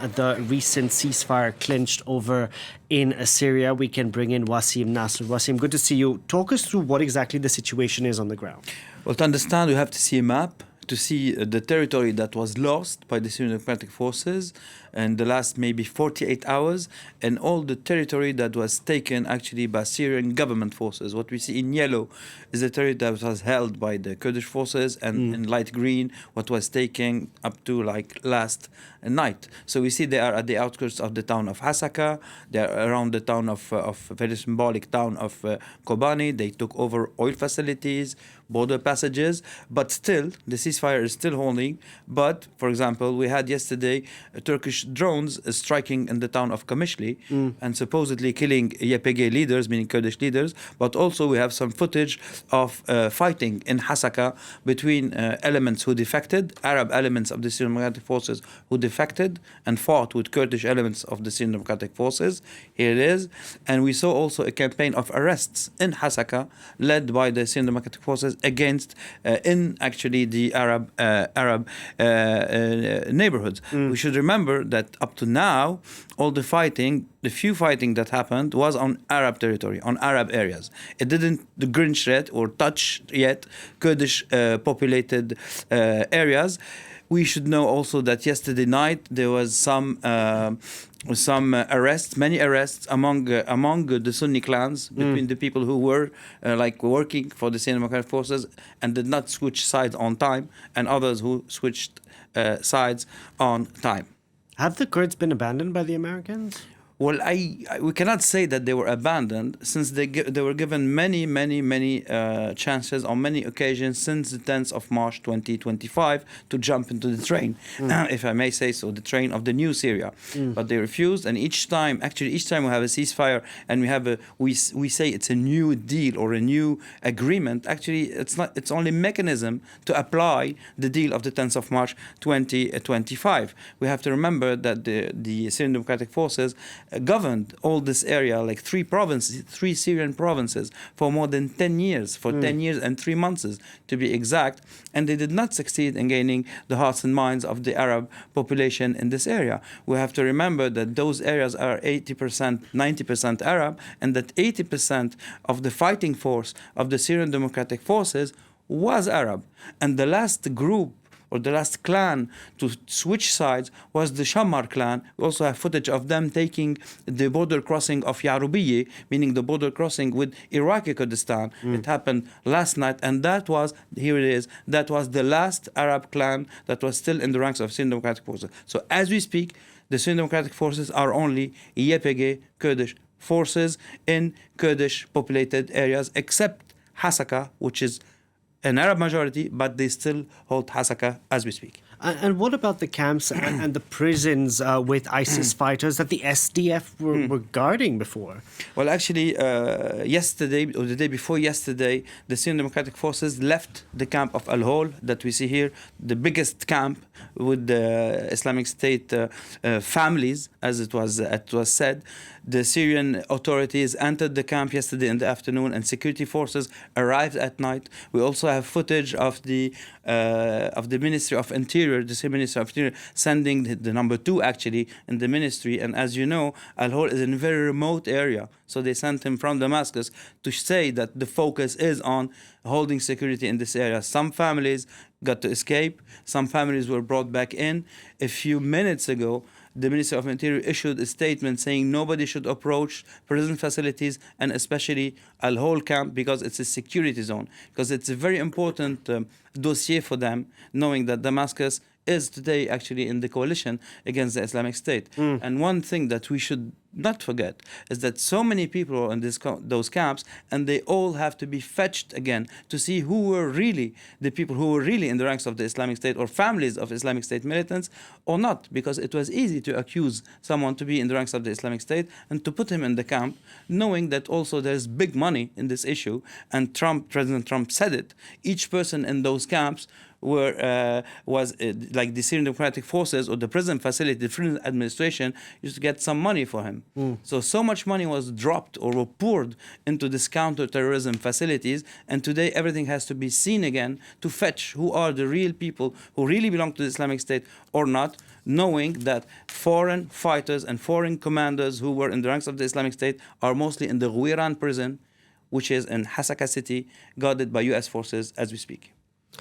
The recent ceasefire clinched over in Syria. We can bring in Wassim Nasr. Wassim, good to see you. Talk us through what exactly the situation is on the ground. Well, to understand, we have to see a map to see the territory that was lost by the Syrian Democratic Forces in the last maybe 48 hours, and all the territory that was taken actually by Syrian government forces. What we see in yellow is the territory that was held by the Kurdish forces, and in light green, what was taken up to like last night. So we see they are at the outskirts of the town of Hasaka. They are around the town of very symbolic town of Kobani. They took over oil facilities, border passages, but still the ceasefire is still holding. But for example, we had yesterday Turkish drones striking in the town of Kamishli and supposedly killing YPG leaders, meaning Kurdish leaders. But also we have some footage of fighting in Hasaka between elements who defected, Arab elements of the Syrian Democratic Forces who defected and fought with Kurdish elements of the Syrian Democratic Forces. Here it is. And we saw also a campaign of arrests in Hasaka led by the Syrian Democratic Forces against in actually the Arab neighborhoods. We should remember that up to now, all the fighting, the few fighting that happened was on Arab territory, on Arab areas. It didn't grinch yet or touch yet Kurdish populated areas. We should know also that yesterday night there was some arrests, many arrests among the Sunni clans between the people who were like working for the Syrian Democratic Forces and did not switch sides on time, and others who switched sides on time. Have the Kurds been abandoned by the Americans? Well, we cannot say that they were abandoned, since they were given many chances on many occasions since the 10th of March 2025 to jump into the train, if I may say so, the train of the new Syria. But they refused, and each time we have a ceasefire and we say it's a new deal or a new agreement. Actually, it's not. It's only mechanism to apply the deal of the 10th of March 2025. We have to remember that the Syrian Democratic Forces governed all this area, like three Syrian provinces, for more than 10 years, 10 years and 3 months to be exact, and they did not succeed in gaining the hearts and minds of the Arab population in this area. We have to remember that those areas are 80%, 90% Arab, and that 80% of the fighting force of the Syrian Democratic Forces was Arab. And the last group or the last clan to switch sides was the Shammar clan. We also have footage of them taking the border crossing of Yarubiye, meaning the border crossing with Iraqi Kurdistan. It happened last night, and that was the last Arab clan that was still in the ranks of Syrian Democratic Forces. So as we speak, the Syrian Democratic Forces are only YPG Kurdish forces in Kurdish populated areas, except Hasaka, which is an Arab majority, but they still hold Hasaka as we speak. And what about the camps and the prisons with ISIS fighters that the SDF were guarding before? Well, actually, yesterday or the day before yesterday, the Syrian Democratic Forces left the camp of Al-Hol that we see here, the biggest camp with the Islamic State families, as it was said. The Syrian authorities entered the camp yesterday in the afternoon, and security forces arrived at night. We also have footage of the Ministry of Interior, the Syrian Ministry of Interior, sending the number 2 actually in the ministry. And as you know, Al-Hol is in a very remote area, so they sent him from Damascus to say that the focus is on holding security in this area. Some families got to escape. Some families were brought back in. A few minutes ago, the Ministry of Interior issued a statement saying nobody should approach prison facilities, and especially Al-Hol camp, because it's a security zone, because it's a very important dossier for them, knowing that Damascus is today actually in the coalition against the Islamic State. And one thing that we should not forget is that so many people are in those camps, and they all have to be fetched again to see who were really the people who were really in the ranks of the Islamic State or families of Islamic State militants or not, because it was easy to accuse someone to be in the ranks of the Islamic State and to put him in the camp, knowing that also there's big money in this issue. And President Trump said it. Each person in those camps was like the Syrian Democratic Forces or the prison facility, the prison administration used to get some money for him. them. So much money was dropped or were poured into this counter-terrorism facilities, and today everything has to be seen again to fetch who are the real people who really belong to the Islamic State or not, knowing that foreign fighters and foreign commanders who were in the ranks of the Islamic State are mostly in the Ghuiran prison, which is in Hasaka city, guarded by US forces as we speak.